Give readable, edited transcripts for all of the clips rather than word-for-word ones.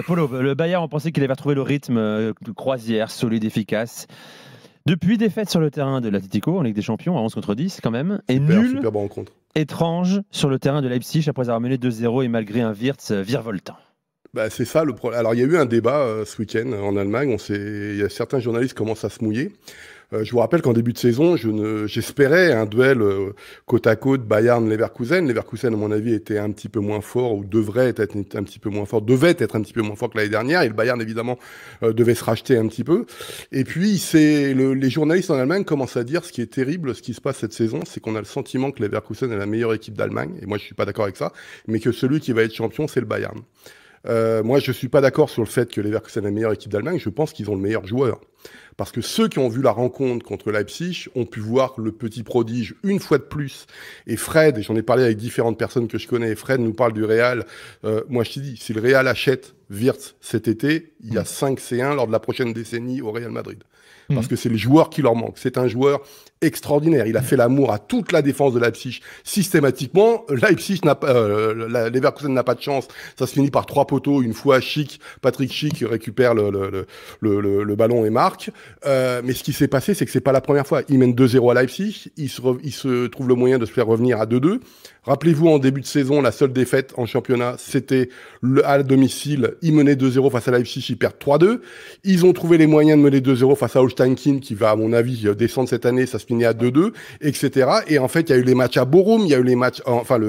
Polo, le Bayern, on pensait qu'il avait retrouvé le rythme de croisière, solide, efficace. Depuis défaite sur le terrain de l'Atlético en Ligue des Champions, à 11 contre 10 quand même, et nul, Super bonne rencontre. étrange, sur le terrain de Leipzig après avoir mené 2-0 et malgré un Wirtz virevoltant. Bah, c'est ça le problème. Alors, il y a eu un débat ce week-end en Allemagne. Il y a certains journalistes qui commencent à se mouiller. Je vous rappelle qu'en début de saison, j'espérais un duel côte à côte Bayern-Leverkusen. Leverkusen, à mon avis, était un petit peu moins fort ou devait être un petit peu moins fort que l'année dernière. Et le Bayern, évidemment, devait se racheter un petit peu. Et puis, les journalistes en Allemagne commencent à dire ce qui est terrible, ce qui se passe cette saison, c'est qu'on a le sentiment que Leverkusen est la meilleure équipe d'Allemagne. Et moi, je suis pas d'accord avec ça. Mais que celui qui va être champion, c'est le Bayern. Moi, je suis pas d'accord sur le fait que Leverkusen est la meilleure équipe d'Allemagne. Je pense qu'ils ont le meilleur joueur. Parce que ceux qui ont vu la rencontre contre Leipzig ont pu voir le petit prodige une fois de plus. Et Fred, et j'en ai parlé avec différentes personnes que je connais, et Fred nous parle du Real. Moi, je te dis, si le Real achète Wirtz cet été, il y a 5 C1 lors de la prochaine décennie au Real Madrid. Parce que c'est le joueur qui leur manque. C'est un joueur extraordinaire. Il a fait l'amour à toute la défense de Leipzig systématiquement. Leverkusen n'a pas de chance. Ça se finit par 3 poteaux. Une fois Patrick Schick récupère le ballon et marque. Mais ce qui s'est passé, c'est que c'est pas la première fois. Il mène 2-0 à Leipzig. Il se trouve le moyen de se faire revenir à 2-2. Rappelez-vous, en début de saison, la seule défaite en championnat, c'était à domicile. Ils menaient 2-0 face à Leipzig, ils perdent 3-2. Ils ont trouvé les moyens de mener 2-0 face à Holstein Kiel, qui va, à mon avis, descendre cette année. Ça se finit à 2-2, etc. Et en fait, il y a eu les matchs à Bochum, il y a eu les matchs,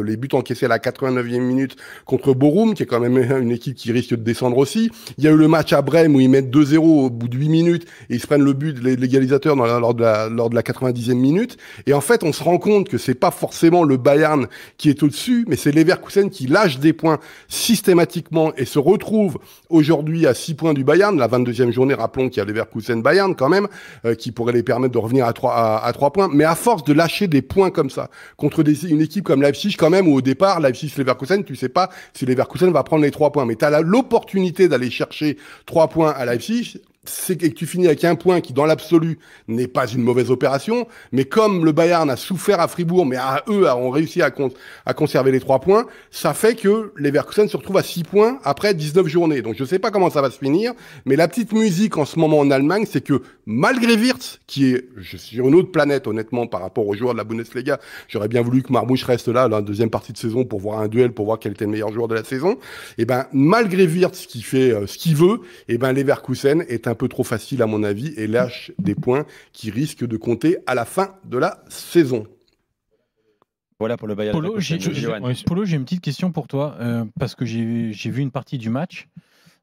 les buts encaissés à la 89e minute contre Bochum, qui est quand même une équipe qui risque de descendre aussi. Il y a eu le match à Brême où ils mettent 2-0 au bout de 8 minutes et ils se prennent le but, l'égalisateur lors de la 90e minute. Et en fait, on se rend compte que c'est pas forcément le Bayern qui est au-dessus, mais c'est Leverkusen qui lâche des points systématiquement et se retrouve aujourd'hui à 6 points du Bayern. La 22e journée, rappelons qu'il y a Leverkusen-Bayern quand même, qui pourrait les permettre de revenir à 3 points. Mais à force de lâcher des points comme ça, contre une équipe comme Leipzig quand même, où au départ, Leipzig-Leverkusen, tu sais pas si Leverkusen va prendre les 3 points. Mais tu as l'opportunité d'aller chercher 3 points à Leipzig. C'est que tu finis avec un point qui, dans l'absolu, n'est pas une mauvaise opération. Mais comme le Bayern a souffert à Fribourg, mais eux ont réussi à conserver les 3 points, ça fait que les Leverkusen se retrouvent à 6 points après 19 journées. Donc je sais pas comment ça va se finir, mais la petite musique en ce moment en Allemagne, c'est que malgré Wirtz, qui est sur une autre planète, honnêtement, par rapport aux joueurs de la Bundesliga, j'aurais bien voulu que Marmouche reste là, la deuxième partie de saison, pour voir un duel, pour voir quel était le meilleur joueur de la saison. Et ben, malgré Wirtz qui fait ce qu'il veut, et ben, Leverkusen est un peu trop facile à mon avis et lâche des points qui risquent de compter à la fin de la saison. Voilà pour le Bayern. Polo, j'ai une petite question pour toi, parce que j'ai vu une partie du match.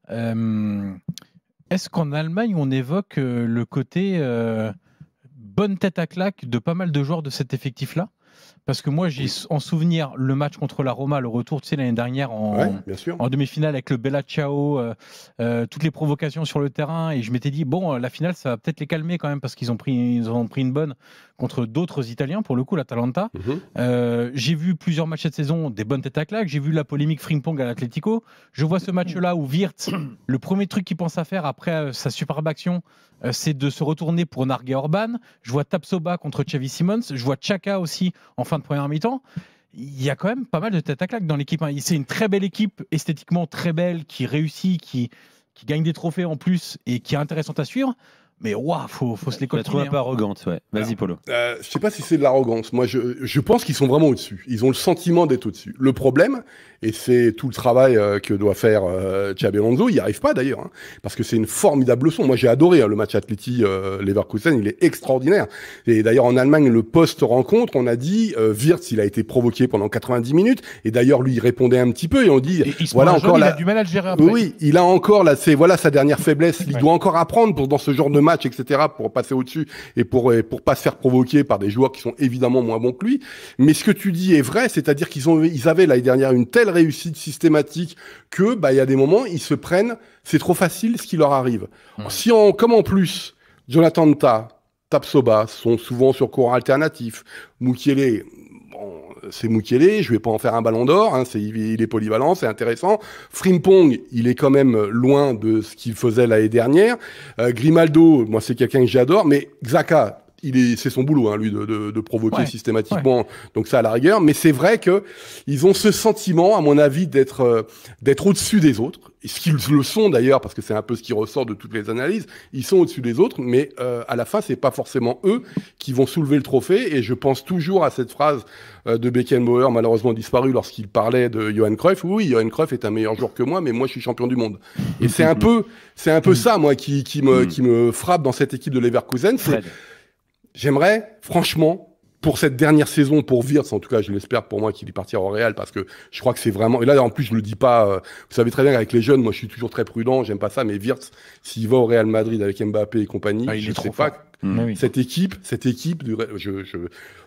Est-ce qu'en Allemagne, on évoque le côté bonne tête à claque de pas mal de joueurs de cet effectif-là? Parce que moi, j'ai en souvenir le match contre la Roma, le retour, tu sais, l'année dernière en demi-finale avec le Bella Ciao, toutes les provocations sur le terrain. Et je m'étais dit, bon, la finale, ça va peut-être les calmer quand même parce qu'ils ont pris une bonne contre d'autres Italiens, pour le coup, l'Atalanta. J'ai vu plusieurs matchs cette saison, des bonnes têtes à claque. J'ai vu la polémique Frimpong à l'Atlético. Je vois ce match-là où Wirtz, le premier truc qu'il pense à faire après sa superbe action, c'est de se retourner pour narguer Orban. Je vois Tapsoba contre Xavi Simons. Je vois Xhaka aussi en fin de première mi-temps. Il y a quand même pas mal de têtes à claque dans l'équipe. C'est une très belle équipe, esthétiquement très belle, qui réussit, qui gagne des trophées en plus et qui est intéressante à suivre. Mais waouh, faut se les coltiner. Je la trouve un peu arrogante, ouais. Vas-y, Polo. Je sais pas si c'est de l'arrogance. Moi, je pense qu'ils sont vraiment au-dessus. Ils ont le sentiment d'être au-dessus. Le problème, et c'est tout le travail que doit faire Xabi Alonso, il n'y arrive pas d'ailleurs, hein, parce que c'est une formidable leçon. Moi, j'ai adoré le match Atleti-Leverkusen, il est extraordinaire. Et d'ailleurs, en Allemagne, le post-rencontre, on a dit, Wirtz, il a été provoqué pendant 90 minutes, et d'ailleurs, lui, il répondait un petit peu, et on dit, voilà encore il a du mal à le gérer après. Oui, il a encore voilà sa dernière faiblesse. Il doit encore apprendre dans ce genre de match, etc., pour passer au-dessus et pour pas se faire provoquer par des joueurs qui sont évidemment moins bons que lui. Mais ce que tu dis est vrai, c'est-à-dire ils avaient l'année dernière une telle réussite systématique que, il y a des moments, ils se prennent, c'est trop facile ce qui leur arrive. Comme en plus, Jonathan Tah, Tapsoba sont souvent sur courant alternatif, Mukiele, c'est Mukiele, je vais pas en faire un ballon d'or, hein, il est polyvalent, c'est intéressant. Frimpong, il est quand même loin de ce qu'il faisait l'année dernière. Grimaldo, moi c'est quelqu'un que j'adore, mais Xhaka, c'est son boulot, hein, lui, de provoquer systématiquement. Donc ça, à la rigueur. Mais c'est vrai que ils ont ce sentiment, à mon avis, d'être au-dessus des autres. Et ce qu'ils le sont d'ailleurs, parce que c'est un peu ce qui ressort de toutes les analyses. Ils sont au-dessus des autres, mais à la fin, c'est pas forcément eux qui vont soulever le trophée. Et je pense toujours à cette phrase de Beckenbauer, malheureusement disparu lorsqu'il parlait de Johan Cruyff. Oui, Johan Cruyff est un meilleur joueur que moi, mais moi, je suis champion du monde. Et c'est un peu ça, moi, qui me frappe dans cette équipe de Leverkusen. J'aimerais, franchement, pour cette dernière saison, pour Wirtz, en tout cas, je l'espère pour moi qu'il y partira au Real, parce que je crois que c'est vraiment... Et là, en plus, je le dis pas... vous savez très bien qu'avec les jeunes, moi, je suis toujours très prudent, j'aime pas ça, mais Wirtz, s'il va au Real Madrid avec Mbappé et compagnie, je ne sais pas... Cette équipe,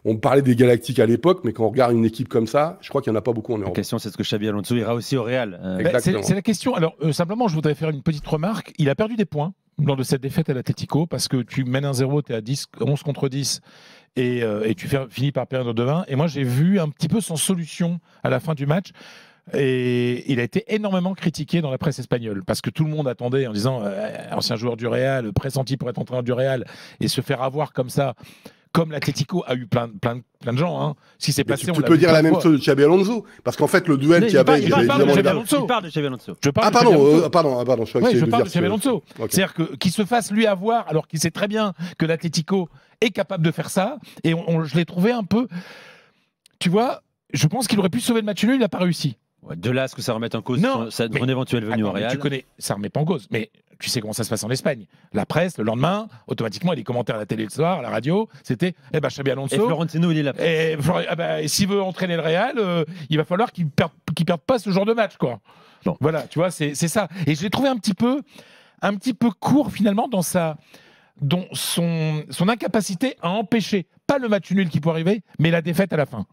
on me parlait des Galactiques à l'époque, mais quand on regarde une équipe comme ça, je crois qu'il n'y en a pas beaucoup en Europe. La question, c'est est-ce que Xabi Alonso ira aussi au Real C'est la question. Alors, simplement, je voudrais faire une petite remarque. Il a perdu des points lors de cette défaite à l'Atlético, parce que tu mènes 1-0, tu es à 11 contre 10, et tu finis par perdre de 20. Et moi, j'ai vu un petit peu sans solution à la fin du match. Et il a été énormément critiqué dans la presse espagnole, parce que tout le monde attendait en disant ancien joueur du Real, pressenti pour être entraîneur du Real, et se faire avoir comme ça, comme l'Atlético a eu plein de gens. Hein. Ce qui s'est passé, tu peux dire la même chose de Xabi Alonso, parce qu'en fait le duel qu'il y avait, il parle de Xabi Alonso. Pardon, je crois que je parle de Xabi Alonso. C'est-à-dire qu'il se fasse lui avoir, alors qu'il sait très bien que l'Atlético est capable de faire ça, et je l'ai trouvé un peu, tu vois, je pense qu'il aurait pu sauver le match nul, il n'a pas réussi. De là à ce que ça remette en cause son éventuelle venue au Real. Tu connais, ça remet pas en cause. Mais tu sais comment ça se passe en Espagne. La presse, le lendemain, automatiquement, les commentaires à la télé le soir, à la radio, c'était Xabi Alonso. Et Florentino, il est là. Et s'il veut entraîner le Real, il va falloir qu'il perde pas ce genre de match, quoi. Bon. Voilà, tu vois, c'est ça. Et je l'ai trouvé un petit peu court, finalement, dans son incapacité à empêcher, pas le match nul qui peut arriver, mais la défaite à la fin.